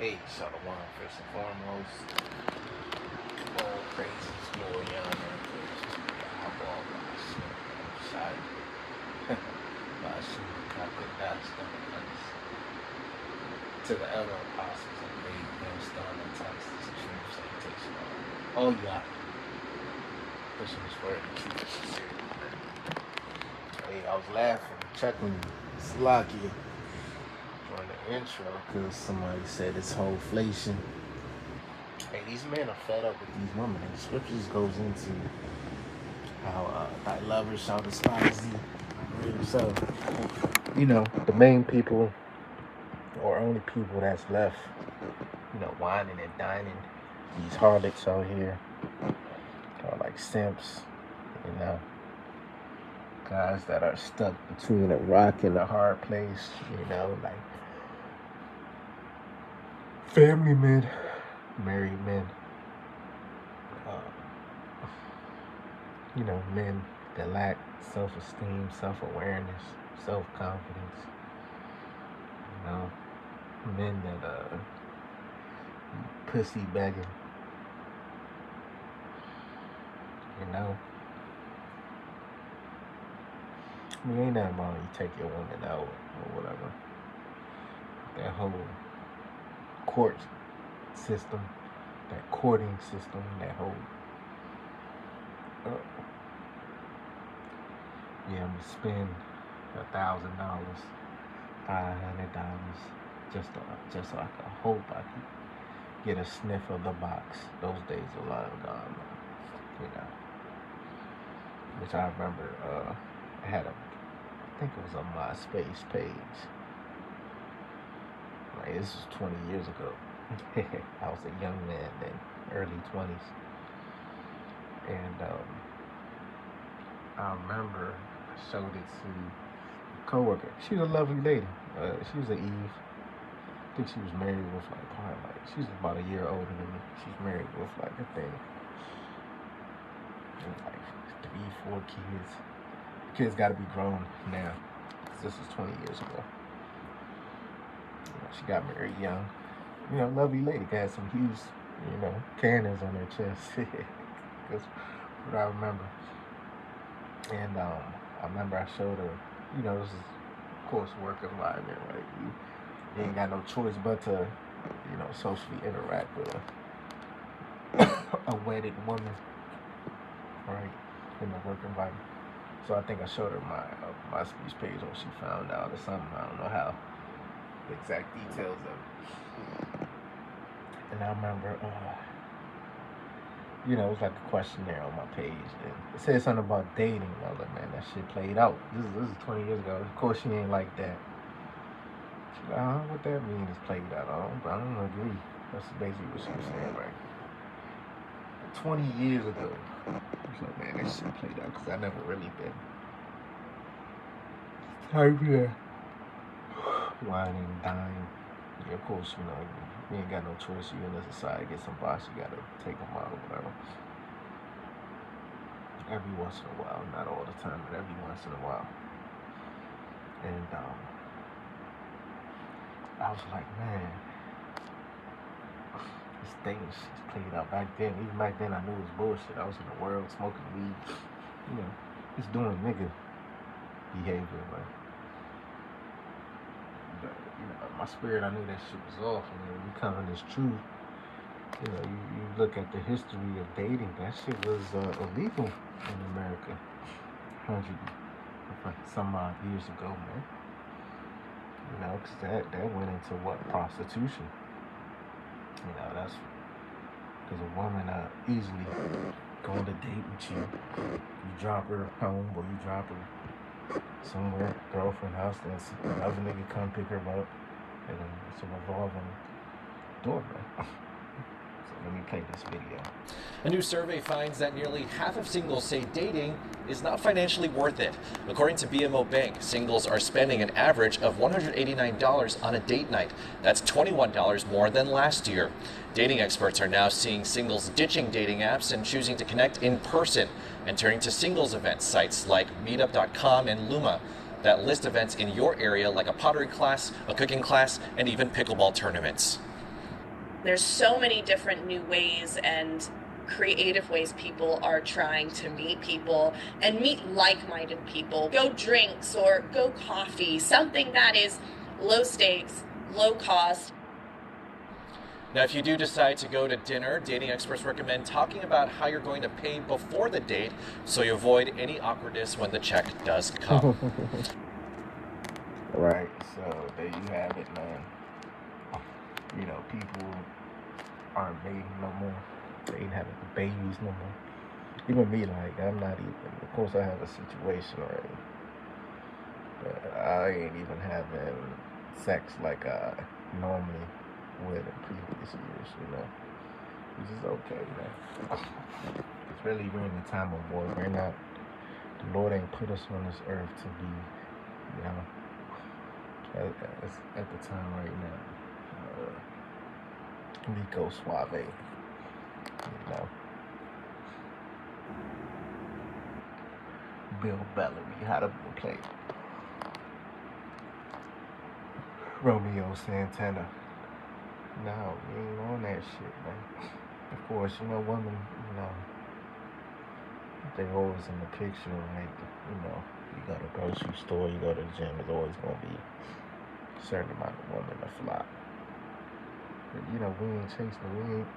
Hey, Shalom, first and foremost. All praises, glory, honor, and praise to Yahweh, Ba'ashem, Shai, Ba'ashem, Captain Dastan, to the elder apostles and great millstone and Texas, true salutation. Oh, yeah. Pushing this word and keep it sincere. Hey, I was laughing, checking Slakia during the intro because somebody said it's whole inflation. Hey, these men are fed up with these women, and the scriptures goes into how thy lover shall despise thee. So, you know, the main people or only people that's left, you know, whining and dining, these harlots out here are like simps, you know, guys that are stuck between a rock and a hard place, you know, like family men, married men, you know, men that lack self-esteem, self-awareness, self-confidence, you know, men that pussy begging, you know. I mean, ain't nothing wrong you take your woman out or whatever. That whole court system, that courting system, that whole yeah, I'm gonna spend $1,000, $500 just so I could hope I could get a sniff of the box. Those days are long gone, you know. Which I remember, I had I think it was a MySpace page. Like, this was 20 years ago. I was a young man then, early 20s. And I remember I showed it to a coworker. She was a lovely lady. She was an Eve. I think she was married with she's about a year older than me. She's married with like a thing. Like 3, 4 kids. The kids gotta be grown now. This was 20 years ago. You know, she got married young. You know, lovely lady. Got some huge, you know, cannons on her chest. That's what I remember. And I remember I showed her, you know, this is, of course, work environment, right? You ain't got no choice but to, you know, socially interact with a wedded woman, right, in the work environment. So I think I showed her my speech page when she found out or something. I don't know how the exact details of it. And I remember, you know, it was like a questionnaire on my page, and it said something about dating. I was like, man, that shit played out. This is 20 years ago. Of course, she ain't like that. She's like, what that mean is played out? I don't agree. That's basically what she was saying, right? 20 years ago. I was like, man, that shit played out because I never really been type here whining, dying. Yeah, of course, you know, you ain't got no choice. You in the society, get some boss, you gotta take them out or whatever. Every once in a while, not all the time, but every once in a while. And I was like, man, this thing is played out back then. Even back then, I knew it was bullshit. I was in the world smoking weed, you know, just doing nigga behavior, but you know, my spirit, I knew that shit was off. And when you come in this truth, you know, you look at the history of dating. That shit was illegal in America 100-some odd years ago, man. You know, because that went into what? Prostitution. You know, that's because a woman easily going to date with you. You drop her home or you drop her somewhere, girlfriend house, then another nigga come pick her up, and it's a revolving door, man. So let me play this video. A new survey finds that nearly half of singles say dating is not financially worth it. According to BMO Bank, singles are spending an average of $189 on a date night. That's $21 more than last year. Dating experts are now seeing singles ditching dating apps and choosing to connect in person and turning to singles events sites like Meetup.com and Luma that list events in your area like a pottery class, a cooking class, and even pickleball tournaments. There's so many different new ways and creative ways people are trying to meet people and meet like-minded people. Go drinks or go coffee, something that is low stakes, low cost. Now, if you do decide to go to dinner, dating experts recommend talking about how you're going to pay before the date so you avoid any awkwardness when the check does come. Right, so there you have it, man. You know, people aren't dating no more. They ain't having babies no more. Even me, like, I'm not even, of course I have a situation already, but I ain't even having sex like I normally would in previous years, you know, which is okay, man. It's really, we're in the time of war. We're not, the Lord ain't put us on this earth to be, you know, at the time right now, Nico Suave, you know, Bill Bellamy, how to play Romeo Santana. No, we ain't on that shit, man. Of course, you know, women, you know, they always in the picture, right? You know, you go to the grocery store, you go to the gym, there's always gonna be a certain amount of women to flop. But, you know, we ain't chasing, we ain't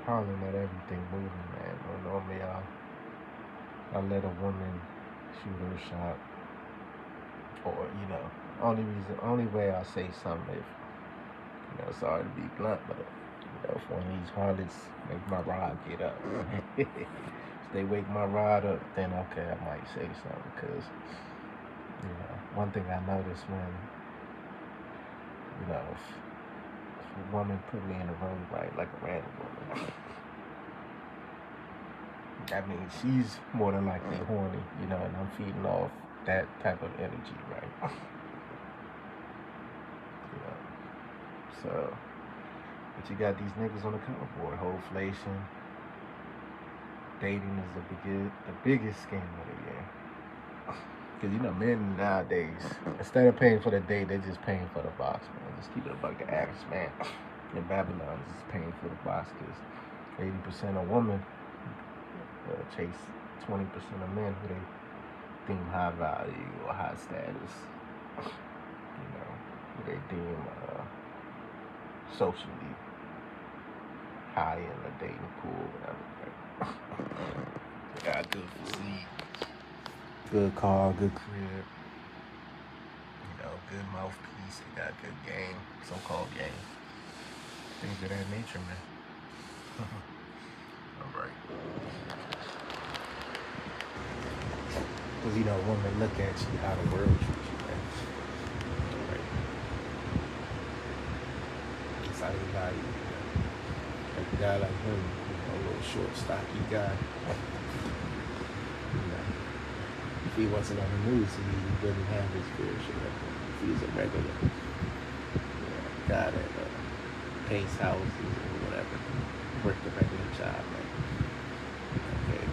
hollering at everything moving, man. Normally, I'll let a woman shoot her shot, or, you know, only way I'll say something if, you know, sorry to be blunt, but, you know, if one of these harlots make my rod get up, if they wake my rod up, then okay, I might say something, because, you know, one thing I noticed when, you know, if a woman put me in a room, right, like a random woman, that means she's more than likely horny, you know, and I'm feeding off that type of energy, right? You know, so, but you got these niggas on the cover board, wholeflation, dating is the biggest scam of the year. Because, you know, men nowadays, instead of paying for the date, they're just paying for the box, man. Just keep it about the average man in Babylon is just paying for the box, because 80% of women chase 20% of men who they deem high value or high status, you know, who they deem socially high in the dating pool, whatever. They got good physique, good car, good crib, you know, good mouthpiece, they got good game, so-called game, things of that nature, man. All right. Because, you know, women look at you how the world treats you, man. Right. It's how they value you, man. Like a guy like him, you know, a little short, stocky guy. You know, if he wasn't on the news, he wouldn't have his fair share. If he was a regular, you know, guy that paints houses or whatever, worked a regular job, man. Okay.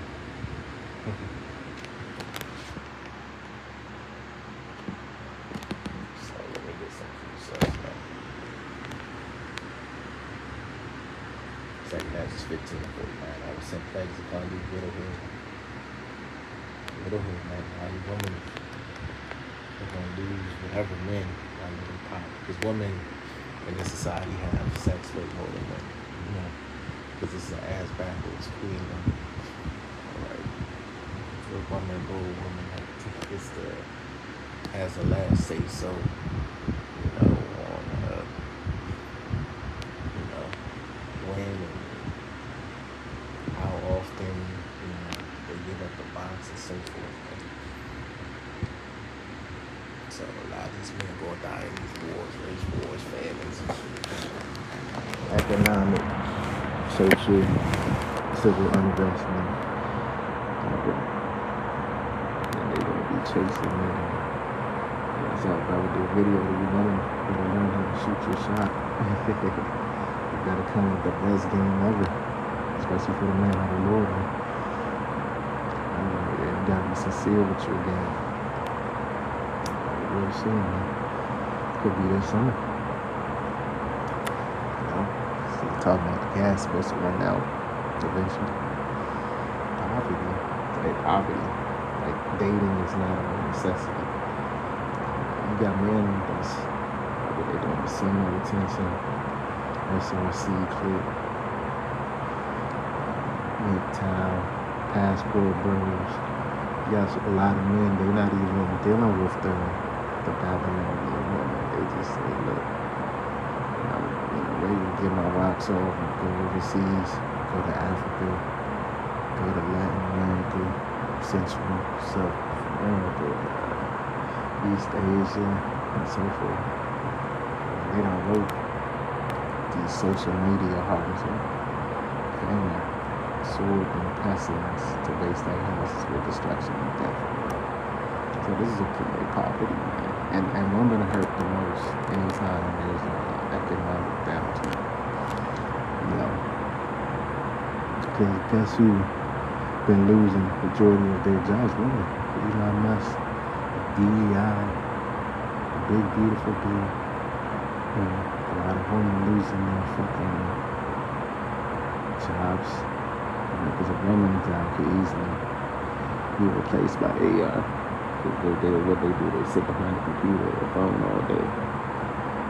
So let me get some food sauce, man. Second half is 15:49. I was sent plagues upon you, widowhood. Widowhood, man. All you women are gonna lose whatever men are in power. Because women in this society have sex way more than men, you know. Because it's an ass backwards queen. Alright. For a woman, go woman that gets the has the last say so, you know, on you know, when and how often, you know, they give up the box and so forth. Man. So a lot of these men gonna die in these wars, race wars, famines and shit. Economic, social, civil unrest, man. And they gonna be chasing me. So if I would do a video of you learn how to shoot your shot. You gotta come with the best game ever, especially for the man of the Lord. You gotta be sincere with your game. Real soon, man. Could be this summer. You know, see talking about the gas supposed to run out eventually. Poverty, like poverty, like dating is not a necessity. You got men that's what they doing, senior retention, SRC clip, midtown, passport bros. You got a lot of men, they're not even dealing with the Babylonian woman. They just say, look, I'm ready to get my rocks off and go overseas, go to Africa, go to Latin America, Central, South America, East Asia, and so forth. They don't vote these social media hearts of famine, sword, and pestilence to waste their houses with destruction and death. So this is a poverty, man. And women are hurt the most anytime there's an economic downturn. You know, because guess who been losing the majority of their jobs? Women. Elon Musk, DEI, the big beautiful bill. You know, a lot of women losing their fucking jobs. Because a woman's job could easily be replaced by AI. Because what they do, they sit behind a computer or a phone all day.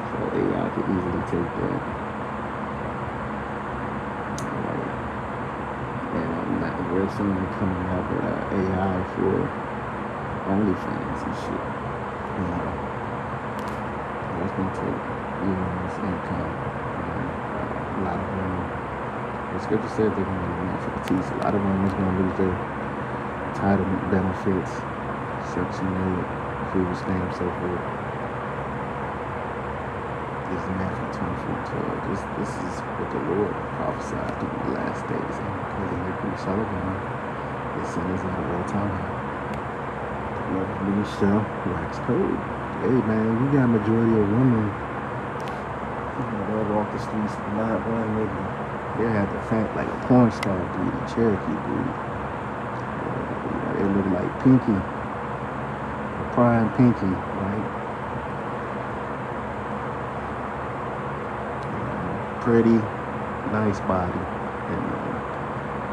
So AI could easily take that. And there's someone coming out with AI for OnlyFans and shit. You know, that's going to take women's income. A lot of women. The scripture said they're going to be for the teeth. A lot of women is going to lose their entitlement benefits, Section 8, food stamps, so forth. This is Matthew 24:12. This is what the Lord prophesied through the last days. And because of Hebrew Solomon, the sinners at all time. Love me shall wax cold. Hey man, you got a majority of women. They'll walk the streets with not one nigga. They had the fat like a porn star dude, a Cherokee dude. They look like Pinky, Prime Pinky, right? Pretty, nice body, and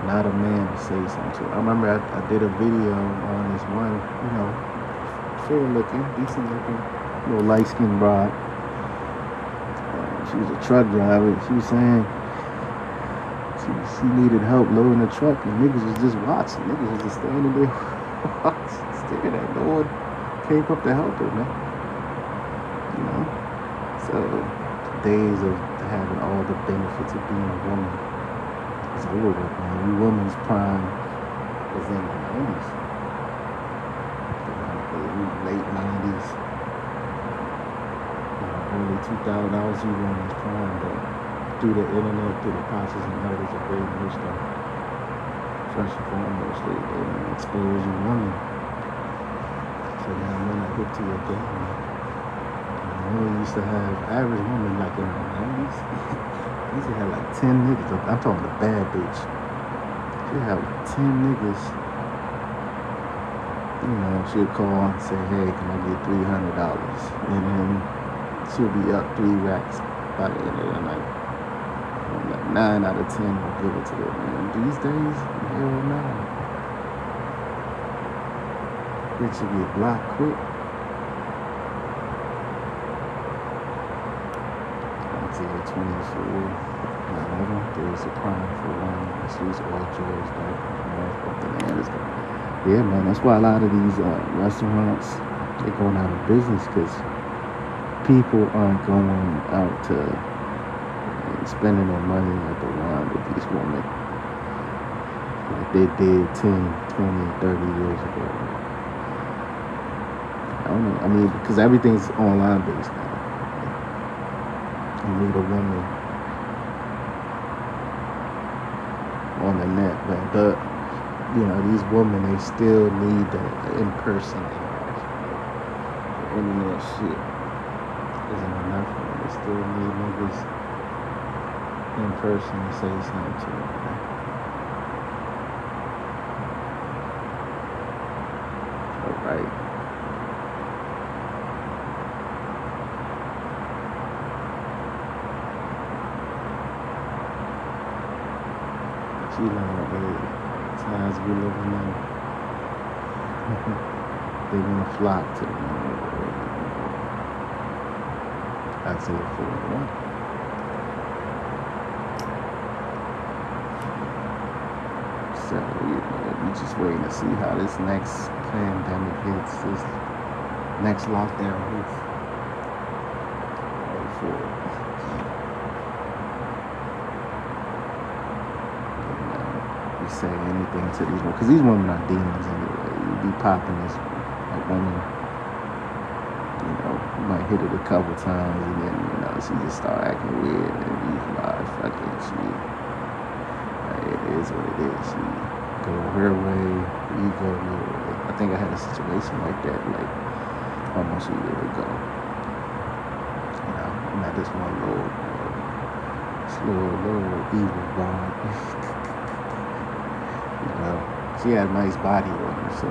not a man to say something to. I remember I did a video on this one, fair looking, decent looking, little light skinned broad. She was a truck driver. She was saying she needed help loading the truck, and niggas was just watching. Niggas was just standing there watching, staring at no one came up to help her, man. So days of having all the benefits of being a woman is over with, man. You woman's prime was in the 90s. Late 90s. Early 2000, I was you woman's prime, but through the internet, through the process and others of great new stuff. First and foremost, they expose you woman. So now men are hip to your game. Women used to have average women like in the 90s. They used to have like 10 niggas. I'm talking the bad bitch. She'd have 10 niggas. She'd call and say, hey, can I get $300? And then she'll be up 3 racks by the end of the night. Like 9 out of 10 will give it to her, man. These days, hell no. Bitch will get blocked quick. Isaiah 24, 11, there is a crime for one. This is all joys, but the land is gone. Yeah, man, that's why a lot of these restaurants, they're going out of business, because people aren't going out to spending their money at the wine with these women like they did 10, 20, 30 years ago. I don't know. I mean, because everything's online based now. You need a woman on the net, but these women, they still need the in-person interaction. The internet shit isn't enough for them. They still need niggas in person to say something to them. All right. She like, hey, times we living in. They're gonna flock to the Isaiah 41. So we just waiting to see how this next pandemic hits, this next lockdown hits. For we say anything to these women, because these women are demons anyway. You be popping this a woman, you might hit it a couple times and then she just start acting weird and you like, fuck it, it is what it is. She go her way, you go your way. I think I had a situation like that like almost a year ago. I met this one little evil blonde. She had a nice body on her, so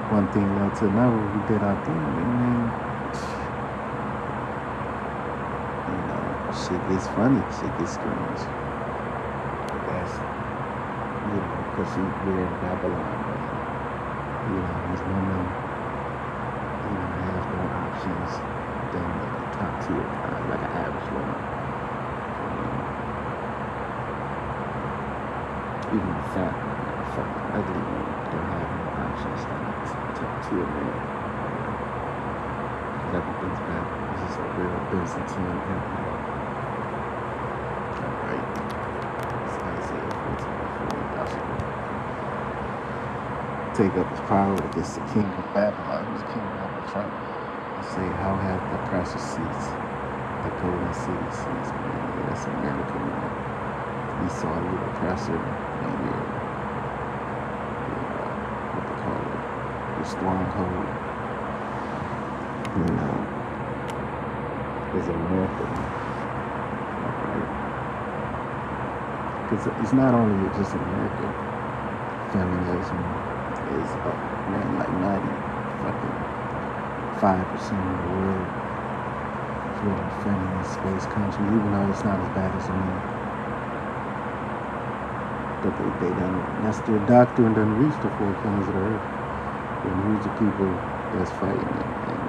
one thing led to another. We did our thing, and then shit gets funny, shit gets strange. That's because we're in Babylon. These women, has more options than the top tier kind, like an average woman. Even the fat, ugly women don't have more options than the top tier men. Because everything's bad. This is a real Byzantine empire. Alright. It's Isaiah 14:4. Y'all should take up his power against the king of Babylon, who's king of Trump. Say, how have the precious seats, the golden seats, that's America, man. Esau, you oppressor, and what they call it, your stronghold, is America, right? Because it's not only just America. Feminism is up, man, like 5% of the world for a feminist space country, even though it's not as bad as men. But they done, that's their doctrine, done reached the four corners of the earth. And who's the people that's fighting it? And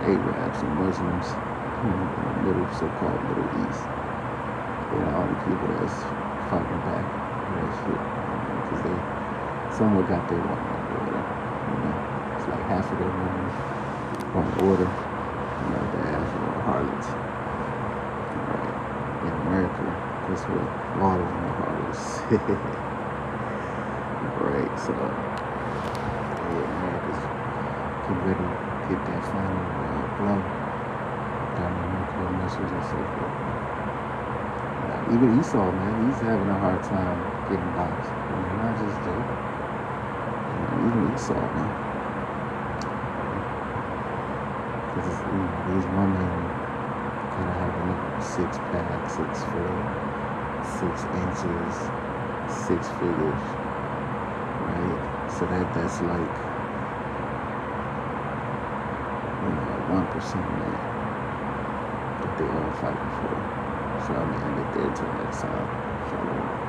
Arabs and Muslims in the so-called Middle East. They're all the people that's fighting back for that shit. Because they somewhat got their woman on order. It's like half of their women on order, the half of the harlots. Right. In America, that's what all of them are harlots. Right, so America's getting ready to get that final blow down the nuclear missiles and so forth. Even Esau, man, he's having a hard time getting boxed. Not just Joe. Even Esau, man. Because these women kind of have a 6-pack, 6 foot, 6 inches, 6 figures, right? So that's like 1% man that they all fighting for. So I'm gonna end it there till next time. Shalom.